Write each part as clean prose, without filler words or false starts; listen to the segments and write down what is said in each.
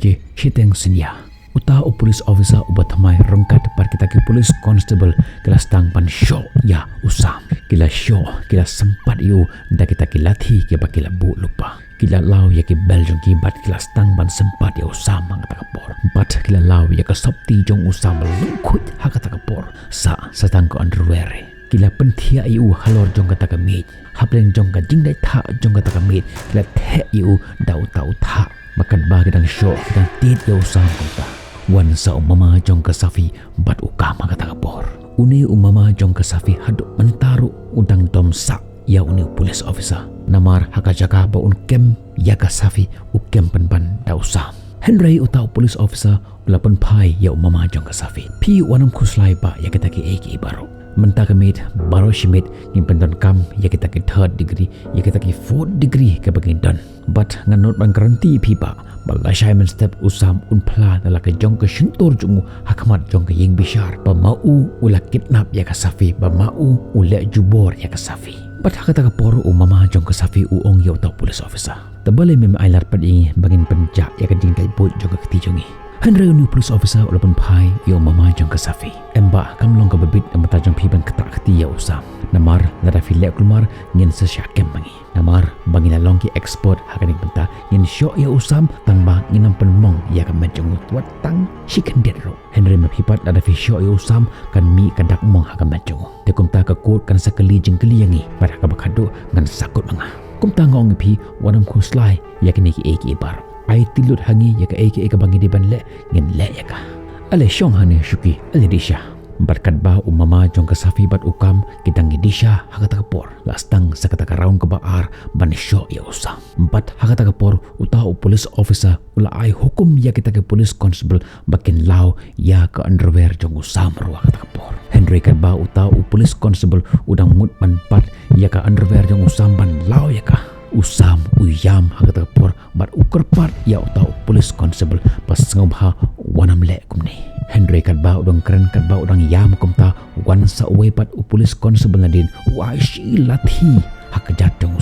je shiteng sinya uta o police officer ubatamai rongkat par kita ke police constable kila stang pan show ya usam kila show kila sempat yu da kita ke lathi ke bakila bu lupa kila lau ya ke beljong ki bat kila stang ban sempat ya usam kata kapor bat kila lau ya ke sopti jong usam lungkut kata kapor sa satang ko underwear kila pentia yu halor jong kata kemit hapleng jong ka jingdai tha jong kata kemit kila the yu dau tau tha makan ba kedang show kedang tit ya usam kata wan sa umama jong ka safi bat ukama kata kapor uni umama jong ka safi haduk mentaru udang dom sak ya uni police officer namar hakajaga ba un kem ya ka safi u kem pan da usam Henry utau police officer ulapan pai ya umama jong ka safi pi wanam khuslai ba ya kita ki eki baro menta kemit baro shimit ngin pendon kam ya kita ki third degree ya kita ki fourth degree ke bagin don but nganot bang garanti pi ba bala shaiman step usam unpla dala ke jong ke shintur jungu hakamat jong ke ying bishar ba mau ula kidnap ya ka safi ba mau ula jubor ya ka safi but hakata ka poro umama jong ka safi uong ya utau police officer tabale mem ailar padi bagin penja ya ka ding kai bot jong ka kti jongi Henry new police officer ulapan pai yo mama jong ka safi emba kam long ka babit amata jong pi ban kata kti ya usam namar nada filek kulmar ngin sa syakem mangi namar bangina long ki export hakanik benta ngin show ya usam tangba nginam penmong ya ka majong wat tang shikan dedro Henry maphipat nada fi show ya usam kan mi kadak mong haka majong te kumta ka kot kan sakali jeng keliangi pada ka bakado ngan sakut manga kumta ngong pi wanam khuslai ya kini ki eki bar ai tilut hangi ya ka eki ka bangi di ban le ngin le ya ka ale shong hane shuki ale disha berkat ba umama jong ka safi bat ukam kitang disha hakata kapor lastang sakata ka raun ka baar ban show ya usam empat hakata kapor utau police officer ula ai hukum ya kita ke police constable bakin lau ya ka underwear jong usam ru hakata kapor Henry kat ba utau police constable udang mut ban pat ya ka underwear jong usam ban lau ya ka usam uyam hakata kapor bat ukur part ya utau police constable pas ngobha wanam le kumni Henry kat ba udang keren kat ba udang yam kumta wan sa uwe pat police constable nadin wa shi lathi hakajat jong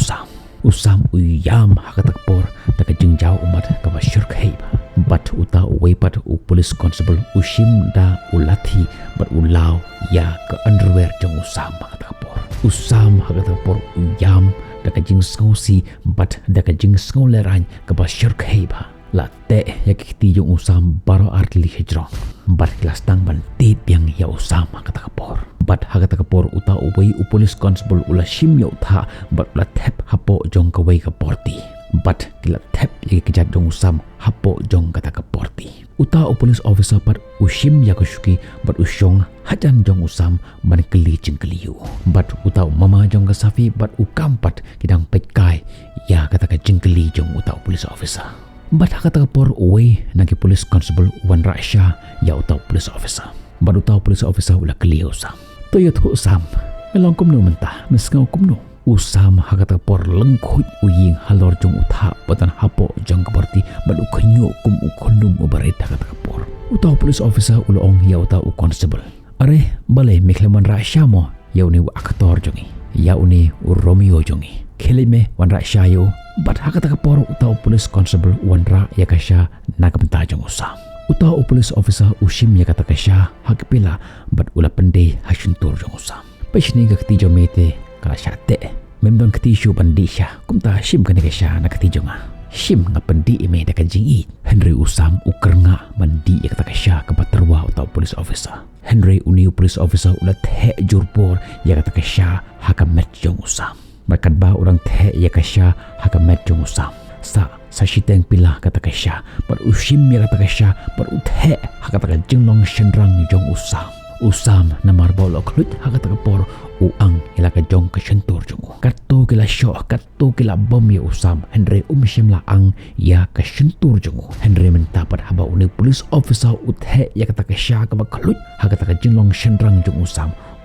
usam uyam hakata kapor taka jingjau umat ka basyur khaiba bat uta uwe pat police constable ushim da ulathi bat ulau ya ka underwear jong usam hakata kapor usam hakata kapor uyam daka jing skosi bat daka jing skolerany ka basyur khaiba la te ya kiti yung usam baro artli hijrong bat kelas tang ban tit yang ya usam kata kapor bat hakata kapor uta uwei police constable ula shim ya utha bat ula tep hapo jong ka wei ka porti bat kila tep ya kejat jong usam hapo jong kata ka porti uta police officer pat ushim ya kashuki bat usyong hajan jong usam ban keli jingkeliu bat uta mama jong ka safi bat ukampat kidang pekai ya kata ka jingkeli jong uta police officer bat hakata kapor uwe nagi police constable wan rasha ya utau police officer bat utau police officer ula keliu usam toyot hu usam melong kumno mentah mesngau kumno usam hakata kapor lengkut uying halor jong utha batan hapo jong kaporti bat ukhnyo kum ukhondum ubaret hakata kapor utau police officer ula ong ya utau constable are bale mekleman rasha mo ya uni aktor jongi ya uni romeo jongi kelime wan rasha yo bat hakata kapor utau police constable wanra ya kasha nakamta jong usam utau police officer ushim ya kata kasha hakpila bat ula pende hashuntur jong usam peshni ka kti jomete kala shate memdon kti shu bandisha kumta shim ka kasha na kti jonga shim nga pendi ime da ka jingi Henry usam ukernga bandi ya kata kasha ka batarwa utau police officer Henry uni police officer ula the jurpor ya kata kasha hakamet jong usam berkat ba orang the ya kasha hakamet jong usam sa shiteng pila kata kasha bar ushim ya kata kasha bar uthe hakata jinglong shendrang jong usam namar bol oklut hakata kapor uang ilaka jong ka shentur jong katto kila sho katto kila bom ya usam Henry umshim la ang ya ka shentur jong Henry mentapat haba uni police officer uthe ya kata kasha ka baklut hakata jinglong shendrang jong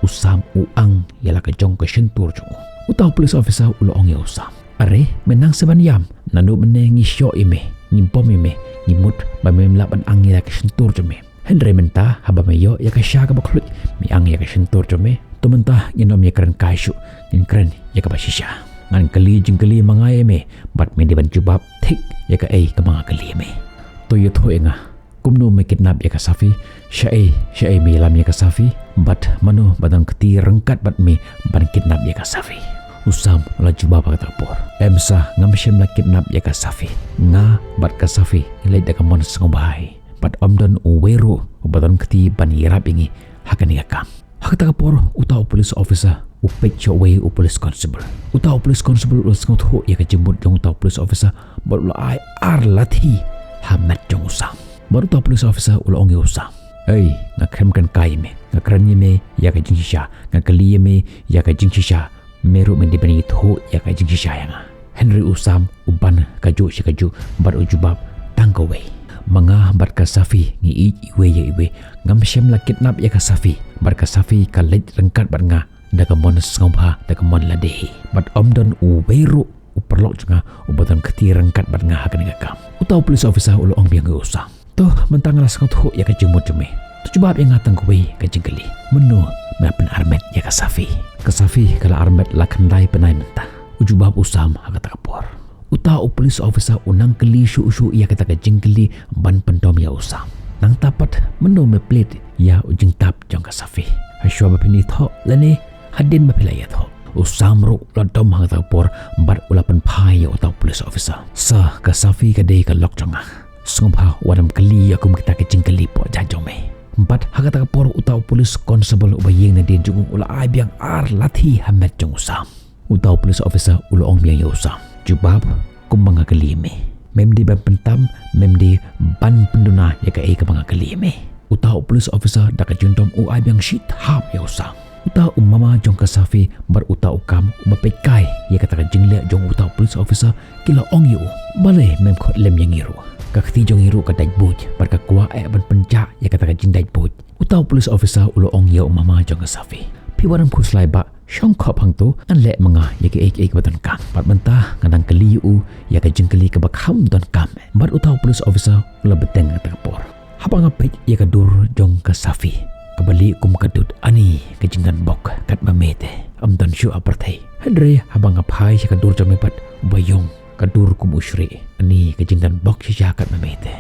usam uang ilaka jong ka shentur jong utau police officer ulong ya usam are menang sebanyam nanu menengi show ime nyimpom ime nyimut ba memlaban ang ya ka shentur jome Henry menta haba meyo ya ka sha ka baklut mi ang ya ka shentur jome to menta nginom ya keren kaishu ngin keren ya ka bashisha ngan kali jingkali mangai me bat me diban jubab thik ya ka ei ka mga kali me to yo tho enga kumno me kidnap ya ka Safi syai me lam ya ka Safi bat manu badang keti rengkat bat me ban kidnap ya ka Safi. Usam la juba ba ta por emsa ngam shem la kidnap ya ka Safi nga bat ka Safi le da ka mon sngobhai bat omdon uweru badang keti ban irap ingi hakani ka kam hakta ka por utau police officer upek chowe u police constable utau police constable usngot ho ya ka jimut jong utau police officer bat la ai ar lathi hamat jong usam baru utau police officer ulo ongi usam nga krem kan kai me nga kranye me ya ka jingsha nga kaliye me ya ka jingsha meru mendibani tho ya ka jingsha yang Henry usam uban kaju shikaju bar ujubab tangkowe manga bar ka Safi ngi iwe ya iwe ngam shem la kidnap ya ka Safi bar ka Safi ka lej rengkat bar nga daga mon ngobha daga mon ladehi bat omdon uweru uperlok junga ubatan keti rengkat bar nga hakan ga kam utau police officer ulo ong biang usam toh mentang ras ngot ya ka jemut jeme tu jubab yang ngatang kowe ka jengkeli menu me pen armet ya ka Safi kala armet la khandai penai mentah ujubab usam hakata kapor utau police officer unang keli shu ya kata ka jengkeli ban pendom ya usam nang tapat menu me plate ya ujing tap jong ka Safi haswa bapini tho lani hadin bapilaya tho usam ro la dom hakata kapor bar ulapan phai ya utau police officer sa ka Safi ka dei ka lok jonga sungpa wadam kali akum kita ke jengkeli po jajome empat hakata kapor utau police constable ubayeng na din jung ula ai biang ar lathi hamet jong usam utau police officer ulo ong biang ya usam jubab kumbanga kelime memdi ban pentam memdi ban penduna ya ka ka banga kelime utau police officer daka juntom u ai biang shit hap ya usam utau mama jong ka Safi bar utau kam bapekai ya kata ka jingle jong utau police officer kila ong yu bale mem khot lem yang iru ka khti jong iru ka dai buj bar ka kwa ban penja ya kata ka jin dai buj utau police officer ulo ong ya mama jong ka Safi piwaram khuslai ba shong khop hang tu an le manga ya ke ek batan kam pat mentah ngadang keli u ya ka jengkeli ka bakham don kam bar utau police officer ula beteng ka por habang apik ya ka dur jong ka Safi kabali kum kadut ani ka jinggan bok kat mamete am don shu aparthai Henry habang aphai ya ka dur jome pat bayong ka dur kum usri ani ka jinggan bok sha kat mamete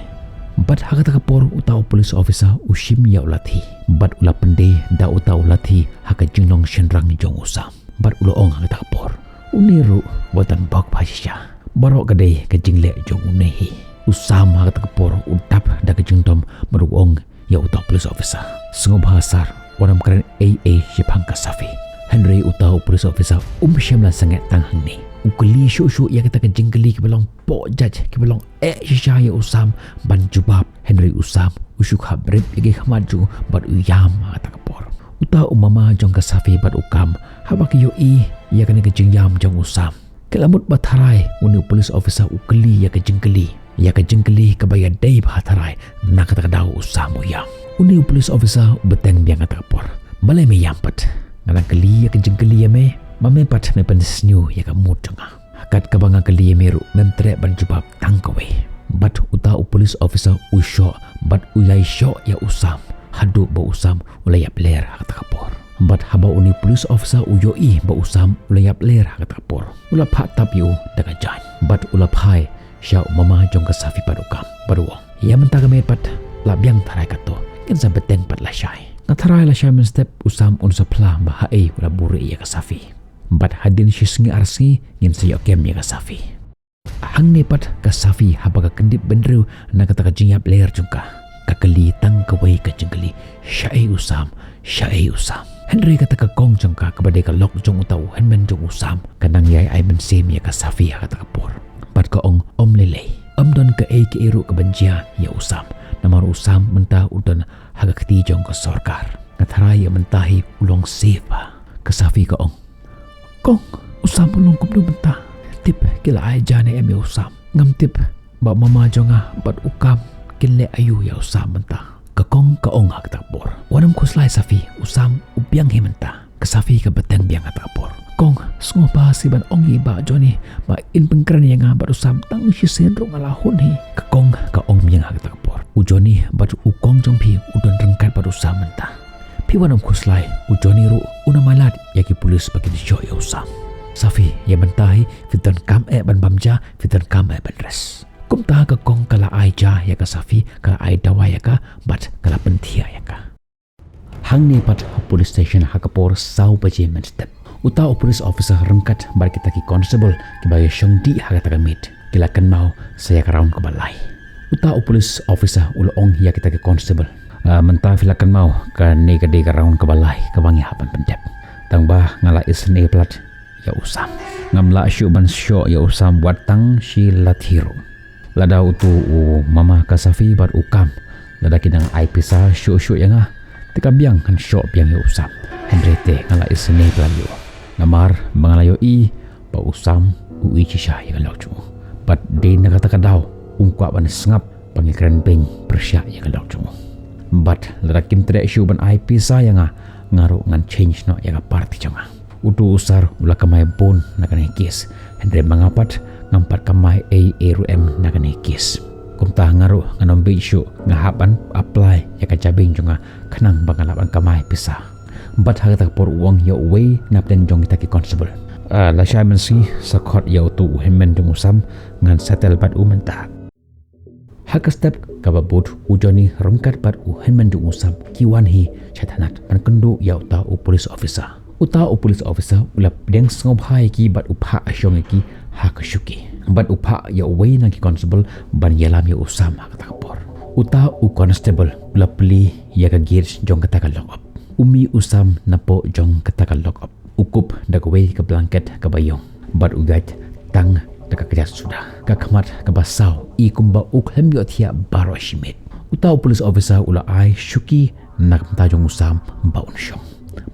bat hakata kapor utau police officer ushim ya ulathi bat ula pende da utau lathi haka jingnong shenrang jong usam bat ulo ong hakata kapor uniru watan bok phasha barok gade ka jingle jong unehi usam hakata kapor udap da ka jingdom baru ong ya utau police officer sengob hasar waram karen shipang ka Safi Henry utau police officer shem la sangat tanghang ni ukeli shu ya kita ka jingkeli ke belong po judge ke belong shisha ya usam ban jubab Henry usam usyuk habret ige khamaju bat uyam ata kapor uta umama jong ka Safi bat ukam habak yo ya kana ka jingyam jong usam kelamut batharai uni police officer ukeli ya ka jingkeli ka bayar dai batharai nak kata daw usam uyam uni police officer beteng biang ata kapor balai me yampat ngana keli ya ka jingkeli ya me mame pat me pensnyu ya ka mut jonga kat ka banga kali meru memtre ban jubab tangkawe bat uta police officer usho bat uyai sho ya usam hadu ba usam ulaya player kata kapor bat haba uni police officer uyoi ba usam ulaya player kata kapor ula pha tap yu daga jan bat ula phai sha mama jong ka Safi padukam baru ya mentaka me pat la biang tharai kato ken sa beteng pat la shai na tharai la shai men step usam un sapla ba hai ula buri ya ka Safi bat hadin shisngi arsi ngin sayo kem ya ka Safi hang ne pat ka Safi habaga kendip benru na kata ka jingyap layer jungka kakali tang kawai ka jengkeli syai usam Henry kata ka kong jungka kabade ka lok jong utau henmen jong usam kanang yai ai men sem ya ka Safi kata ka por bat ka ong om lele don ka ke eru ka banjia ya usam namar usam mentah udon haga kti jong ka sorkar ngatharai ya mentahi ulong sepa ka Safi ka ong kong usam ulong kum mentah tip kila ai jane em usam ngam tip ba mama jonga bat ukam kille ayu ya usam mentah ka kong ka ong hak takbor wanam kuslai Safi usam ubiang he mentah ka Safi ka beteng biang takbor kong sngo ba si ban ong iba joni ba in pengkran yang bat usam tang si senro ngalahun he ka kong biang hak takbor ujoni bat ukong jong pi udon rengkat bat usam mentah piwanam kuslai ujoni ru una malat yaki pulis bagi di show ya usam Safi ya mentahi fitan kam ban bamja fitan kam ban res kum ta ka kong kala ai ai ja ya ka safi kala ai dawa ya ka but kala pentia ya ka hang ni pat police station hakapor sau baje men step uta police officer rengkat bar kita ki constable ki ba shong di hakata ka mit kila kan mau saya ka round ka balai uta police officer ulong ya kita ki constable mentah filakan mau ka ne ka de ka round ka balai ka bangi hapan pendep tang ba ngala isne plat ya usam ngamla syu ban syo ya usam buat tang shi lathiro lada utu mama kasafi bat ukam lada kinang ai pisa syu yang tika biang kan syo biang ya usam hendrete ngala isne playo namar mangalayo pa usam ui chisha ya galauchu bat de nakata kadau ungkwa ban sngap pangikran peng persya ya galauchu bat lada kim tre syu ban ai pisa yang ngaru ngan change no ya party changa utu usar ula kamay bon nakane kis hendre mangapat ngampat kamay ARM nakane kis kumta ngaru nganom bisyo ngahapan apply ya kacabing junga kanang bangalapan kamay pisa bat hagata por uang ya way napten jong kita ki constable la shaman si sakot ya utu hemmen jong usam ngan settle bat umenta haka step kababut ujoni rengkat bat hemmen jong usam kiwan hi chatanat pankendu ya uta police officer uta police officer ulap deng sngop hai ki bat upha asyong ki hakashuki bat upha ya way na ki constable ban yalam ya usam kata kapor uta constable ulap pli ya ka gears jong kata ka lock up umi usam napo jong kata ka lock up ukup dak way ka blanket ka bayong bat ugat tang dak ka sudah ka khamat ka basau I kumba ukhem yo thia baro shimit uta police officer ula ai shuki nak ta jong usam baun syong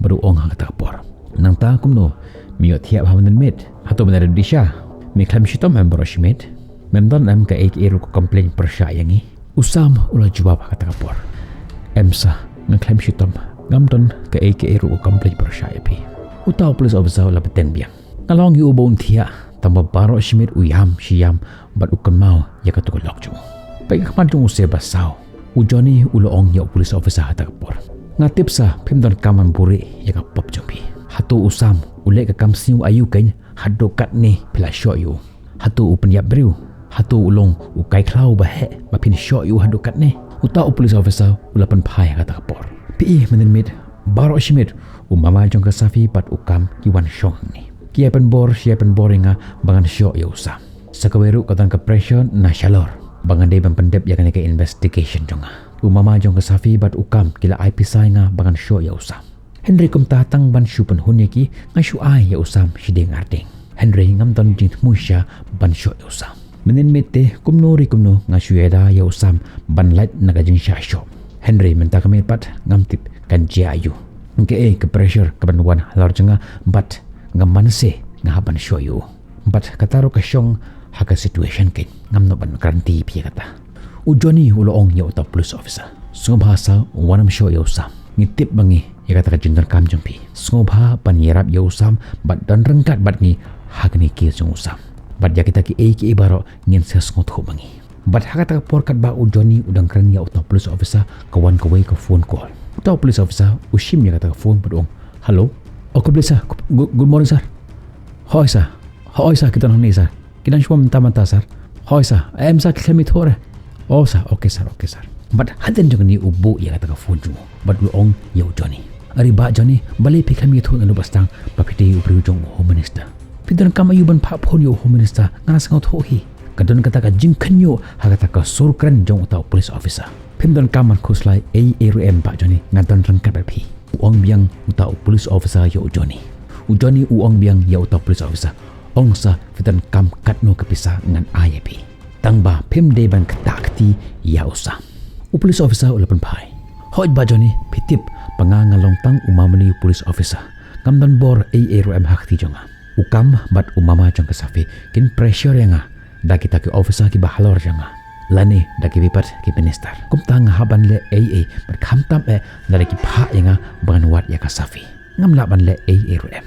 baru ong hang tapor nang ta kumno mi thiap hamen met hato benar disha mi klam shito member shimit memdon am ka ek eru ko complain persya yangi usam ula jawab kata kapor emsa ngklam shito ngamdon ka ek eru ko complain persya yapi uta police officer la beten biang ngalong yu bon thia tamba baro shimit uyam shiyam bat ukon mau ya ka to lok chu pai khaman jong se basau ujoni ulo ong ya police officer kata kapor ngatip sa pimdon kaman buri ya ka pop jombi hatu usam ule ka kamsiu ayu kain hado kat ni pila show you hatu upen yap briu hatu ulong ukai klau ba he ba pin show you hado kat ni uta police officer ulapan phai kata kapor pi menen mit baro shimit umama jong ka safi pat ukam kiwan shong ni kiapen bor inga bangan show ya usam sakaweru katan ka pressure na shalor bangan de ban pendep ya kan ka investigation jonga umama jong kesafi bat ukam kila ai pisai nga bangan syo ya usam Henry kum tatang ban syupen hunyaki nga syu ai ya usam shideng ardeng Henry ngam ton jing musya ban syo ya usam menen mete kumno nga syu eda ya usam ban light naga jing sya syo Henry menta kami pat ngam tip kan jia ayu ke ke pressure ke ban wan lor jenga bat ngam manse nga ban syo yu bat kataro ka syong haka situation ken ngam no ban garanti pi kata ujoni ulo ong ya uta police officer sungobhasa wanam show ya usam ngitip bangi ya kata jindan kam jompi sungobha pan yerap ya usam bat dan rengkat bat ni hagni ki sung usam bat ya kita ki ki baro ngin ses ngot ho bangi bat hakata porkat ba ujoni udang kran ya uta police officer kawan kawai ka phone call uta police officer ushim ya kata phone padong hello aku bisa good morning sir hoi sir kita nang ni sir kita cuma menta sir hoi sir am sa kemi thore oh sir okay sir but hadan jong ni ubu ya kata ka phone ju but lu ong ya ujoni ari ba joni bali pikam ya thun anu bastang ba pite ubri jong home minister pidan kama yuban pa phone yo home minister ngana sangot ho hi kadon kata ka jingkhanyo ha kata ka surkran jong uta police officer pimdan kaman khuslai ARM ba joni ngadon ran ka ba phi ong biang uta police officer ya ujoni uong biang ya uta police officer ong sa pidan kam katno kapisa ngan ayapi tangba pim de ban katakti ya usam police officer ulapan pai hoj ba joni pitip pangangalong tang umamani police officer ngamdan bor ARM hakti jonga ukam bat umama jong kasafi kin pressure yanga da kita ki officer ki bahalor janga lani da ki bipat ki minister kum tang haban le AA bat khamtam da ki pha yanga ban wat ya kasafi ngamla ban le ARM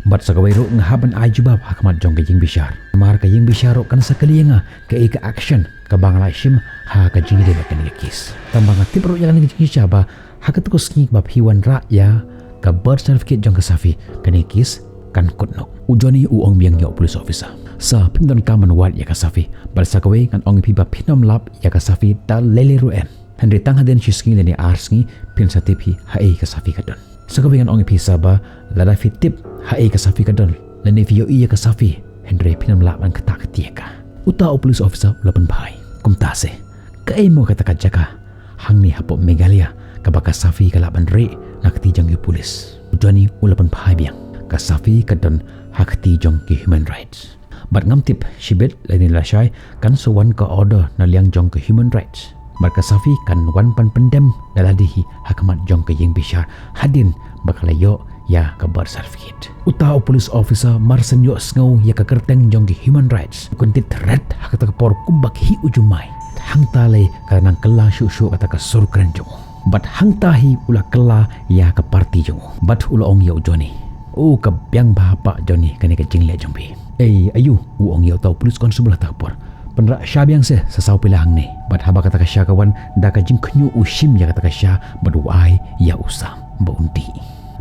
bat sagawiru ngahaban ajubab hakmat jong kajing bishar mar kajing bisharo kan sakali nga ka action ka bangla shim ha ka jingi de bakan kis tambang tipro yang ni jingi chaba hakat ko sngik bab hiwan ra ya ka birth certificate jong kasafi kan kis kan kutno ujoni uong biang ya police officer Sa pindon kaman wat ya kasafi balsa kawe kan ong piba pinom lap ya kasafi ta lele ruem Henry tang haden shiski leni arsengi pin satipi hae kasafi kadon sa kawe kan ong pi saba lada fitip hae kasafi kadon leni vio iya kasafi Henry pinom lap an ketak tieka uta police officer ulapan bai kumtase kai mo kata kajaka hangni hapo megalia kabaka safi kalaban re nakti jang yu polis ujani ulapan bai biang kasafi kadon hakti jong ki human rights but ngam tip shibet leni lashai kan suwan ka order na liang jong ke human rights but kasafi kan wan pan pendem daladihi hakamat jong ke yeng bishar hadin bakalayo ya ka birth certificate uta police officer marsen yo sngo ya ka kerteng jong ke human rights kuntit red hakata por kumbak hi ujumai hang tale kanang kela shu kata ka surkren jong but hang tahi ula kela ya ka parti jong but ula ong yo joni ka biang bapa joni kani ka jingle jombi ayu ong yo tau police constable tak por penra syabiang se sasau pilang ni but haba kata ka syakawan da ka jing knyu ushim ya kata ka sya baduai ya usam baundi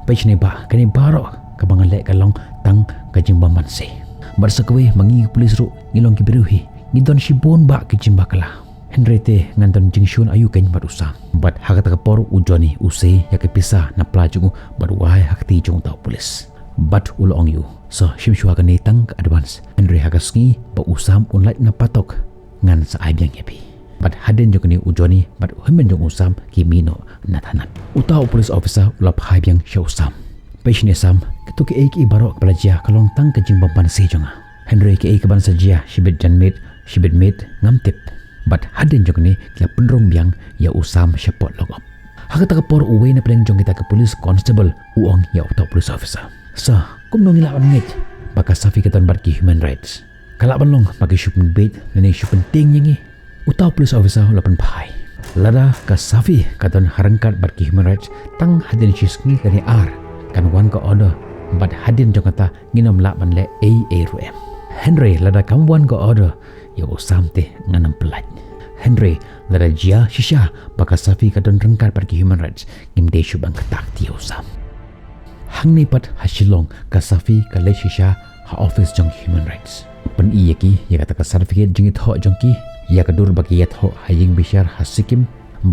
page ne ba kani baro ka bangal lek kalong tang ka jing baman se barsakwe mangi police ru ngilong ki biruhi ngidon shibon ba ki jimba kala Henrete nganton jingshun ayu ken barusam but hakata ka por ujoni use ya ke pisa na plajung baduai hakti jong tau police but ulong yu so shimshu ka netang advance Henry hagasngi pa usam unlait na patok ngan sa aibyang yapi but haden jong ni ujoni but hemen jong usam kimino nathanat utau police officer ulap haibyang shosam peshne sam ketuki eki barok pelajia kalong tang kejing bampan se jonga Henry ke eki ban sajia shibet janmit shibet mit ngamtip but haden jong ni kila penrong biang ya usam syapot logop hakata ka por uwe na peleng jong kita ke police constable uong ya utau police officer sa kum nong ila ngit baka safi keton bat ki human rights kala banlong bagi syupun bait nene syupun ting ngi utau police officer lapan pai lada ka safi katon harangkat bat ki human rights tang haden shisngi kani ar kan wan ka order bat haden jong kata nginom la ban le rum Henry lada kamwan ka order ya usam teh nganam pelat Henry lada jia shisha baka safi kadon rengkat bat ki human rights ngim de syubang ketak ti usam hang ni pat hasilong ka safi ka le shisha ha office jong human rights pen i yaki ya kata ka certificate jing tho jong ki ya ka dur baki ya tho haying bishar hasikim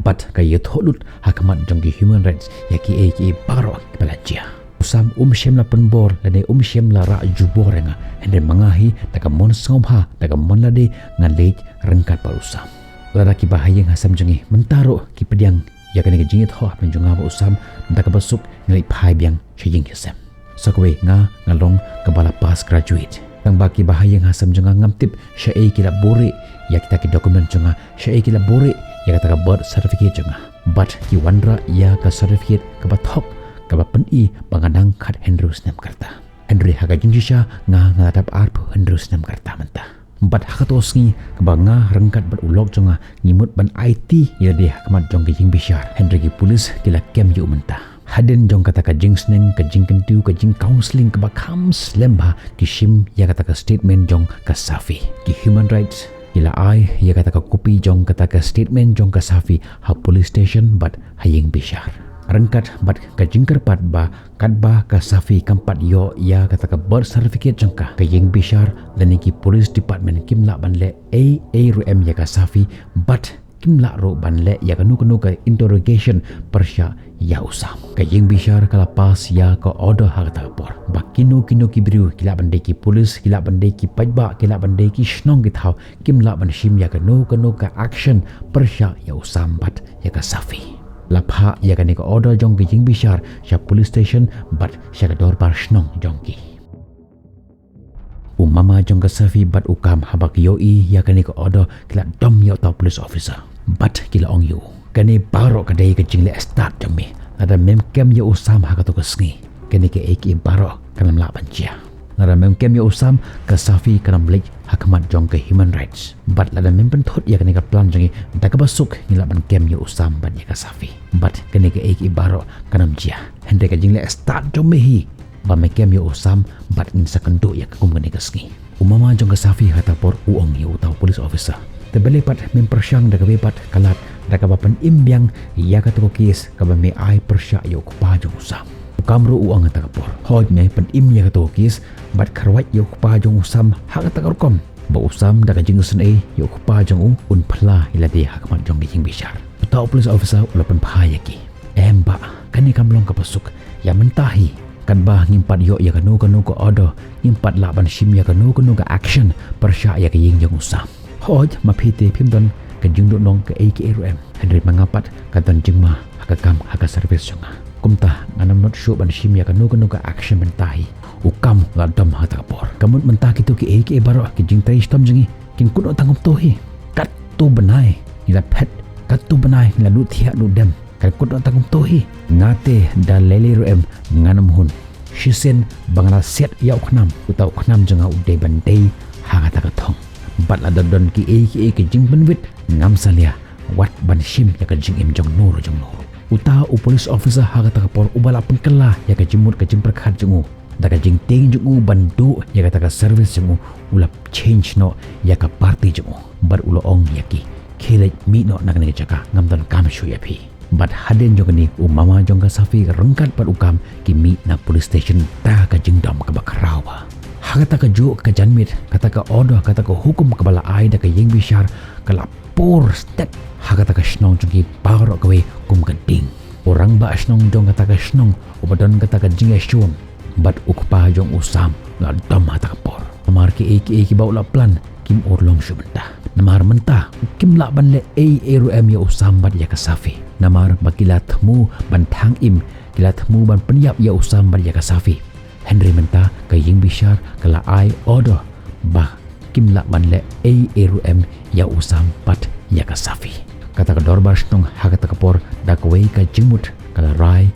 bat ka ya tho lut hakamat jong ki human rights yaki ki baro pelajia usam shem la penbor lade shem la ra jubor nga hende mangahi taka mon somha taka mon lade ngalej rengkat parusam lada ki bahayeng hasam jengi mentaro ki pediang ya kani jingit ho penjunga ba usam taka basuk ngai phai biang shijing hisam sakwe nga ngalong kebala pas graduate tang baki bahayeng hasam jenga ngamtip syai kila bore ya kita ki dokumen jenga syai kila bore ya kata ka birth certificate jenga but ki wandra ya ka certificate ka bathok kaba pen bangadang khat Hendrus nam karta Henry haga jinjisha nga ngadap arp Hendrus nam karta menta bat hakatosngi kaba nga rengkat bat ulok jonga ngimut ban IT ya de hakamat jong ke jing bishar Henry ki pulis kila kem yu menta haden jong kata ka jing sneng ka jing kentu ka jing counseling kaba khams lemba ki shim ya kata ka statement jong ka safi ki human rights kila ai ya kata ka kopi jong kata ka statement jong ka safi ha police station bat haying bishar rengkat bat ka jingker pat ba kadba ka safi kampat yo ya kata ka birth certificate jangka ka yeng bishar dan ki police department kimla banle rum ya ka safi bat kimla ro banle ya ka nu ka interrogation persya ya usam ka yeng bishar kala pas ya ka order ha kata por ba kino ki bru kila bande ki police kila bande ki pajba kila bande ki snong ki thau kimla ban shim ya ka nu ka action persya ya usam bat ya ka safi lapha ya kani ka order jong ki jing bishar sya police station bat sya ka dor bar snong jong ki mama jong ka safi bat ukam habak yoi ya kani ka order kila dom yo ta police officer bat kila ong yu kani baro ka dei ka jing le start jong mi ada mem kem yo usam ha ka to ka sngi kani ka ek baro kanam la banjia ada mem kem yo usam ka safi kanam lek hakamat jong ke human rights bat lada mempen thot ya kani ka plan jangi daka basuk ngila ban kem yo usam ban ya ka safi bat kani ka ek baro kanam jia hende ka jingle start jom mehi ba me kem yo usam bat in sakando ya ka kum kani ka sngi umama jong ka safi hata por uong yo tau police officer tebele pat mem persyang daka bepat kalat daka bapan imbyang ya ka to kes ka ba me ai persya yo ku pa jong usam kamru uang ta kapor hoj me pen im ya to kis bat kharwat yo pa jong usam ha ta kom ba usam da ka jing sun e yo pa jong un phla ila de ha kamat jong jing bishar ta police officer ula pen phaya ki emba kani kamlong ka pasuk ya mentahi kan ba ngimpat yo ya kanu ko order ngimpat laban shim ya kanu ka action persya ya ka ying jong usam hoj ma phite phim don ka jing do nong ka AKRM Henry mangapat ka don jing ma ka kam ka service jonga kumta nganam not show ban shim ya kanu ka action mentahi ukam la dam ha ta por kamut mentah kitu ki AK baro ki jing tai stom jingi kin kuno tangom tohi kat tu benai ila pet kat tu benai la lu thia lu dem kan kuno tangom tohi ngate da lele ru em nganam hun shisen bangala set ya uknam utau uknam janga ude bandai ha ta ka thong bat la don ki AK ki jing benwit ngam salia wat ban shim ya ka jing im jong nur uta police officer ha ta ka por ubala pun kala ya ka jimut ka jing perkhat jungu daga jing ting jungu bandu ya ka service jungu ulap change no ya ka party jungu bar ulo ong yaki khele mi no nak ne jaka ngam don kam shu ya phi bat haden jong ni mama jong ka safi rengkat pat ukam ki mi na police station ta ka jing dam ka bakrawa ha ta ka ju ka janmit kata ka order kata ka hukum ka bala ai da ka yeng bishar kala por step ha ta ka snong jong ki paro ka we kum ka ding orang ba snong jong kata ka snong ubadon kata ka jing shum bat ukpa jong usam la dam ha ta ka por amar ki AK baula plan kim orlong shubenta namar mentah kim la ban le ARM ya usam bat ya ka safi namar bakilat mu ban thang im kilat mu ban penyap ya usam bat ya ka safi Henry mentah ka ying bishar kala ai order ba kim la ban le ARM ya usam bat ya ka safi kata ka dorbar snong ha ka por da ka wei ka jimut kala rai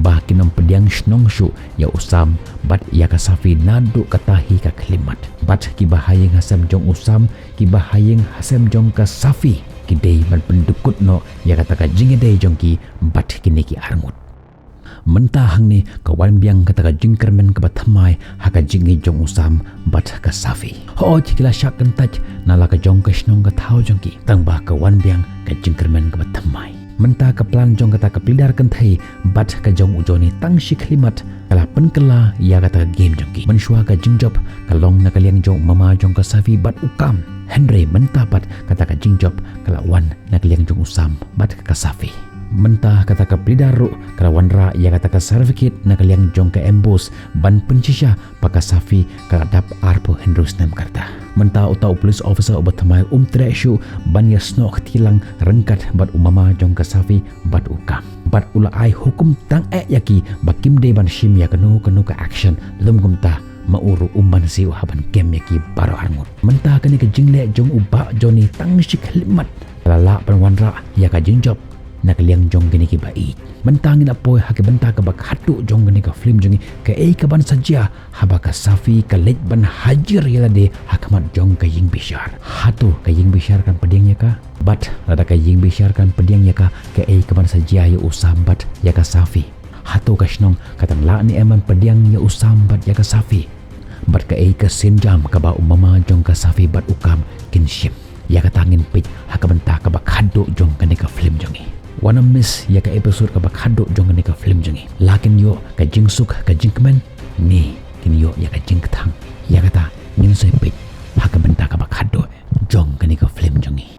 bah kinam pediang snong shu ya usam bat ya ka safi nadu katahi ka klimat bat ki bahayeng hasam jong usam ki bahayeng hasam jong ka safi ki dei ban pendukut no ya kata ka jinge dei jong ki bat kini ki arngut mentah hang ni ka wan biang kata ka jingkermen ka bathamai ha ka jinge jong usam bat ka safi ho chikila syak kentaj nala ka jong ka snong ka thau jong ki tang ba ka wan biang ka jingkermen ka bathamai mentah ke plan jong kata ke pilidar kentai bat ke jong ujoni tang shi klimat kala penkela ya kata game jongki menshua ke jingjob kalong na kaliang jong mama jong ke safi bat ukam Henry mentah bat kata ke jingjob kala wan na kaliang jong usam bat ke safi mentah kata ke pilidar ru kala wanra ya kata ke certificate na kaliang jong ke embos ban pencisha paka safi kala dap arpo Henry Snem karta mentah utau police officer obat thamai treshu ban ya snok tilang rengkat bat umama jong ka safi bat ukam bat ula ai hukum tang yaki bakim de ban shim ya kanu ka action lum kumta mauru umban siu haban kem yaki baro armut mentah kani ke jingle jong uba joni tang shik limat lala panwanra ya ka jinjob nak liang jong gini ki bai mentang ina poi hake benta ka bak hatu jong gini ka film jongi ka ka ban saja haba ka safi ka lej ban hajir yala de hakamat jong ka ying bishar hatu ka ying bishar kan pediang ya ka bat rada ka ying bishar kan pediang ya ka ka ban saja ya usambat ya ka safi hatu ka snong katang la ni eman pediang ya usambat ya ka safi bat ka senjam ka ba umama jong ka safi bat ukam kinship ya ka tangin pit haka benta ka bak hadu jong gini ka film jongi wana miss ya ka episode ka bakhado jong ni ka film jengi lakin yo ka jingsuk ka jingkmen ni kin yo ya ka jingthang ya kata ngin soi pit haka benta ka bakhado jong ni ka film jengi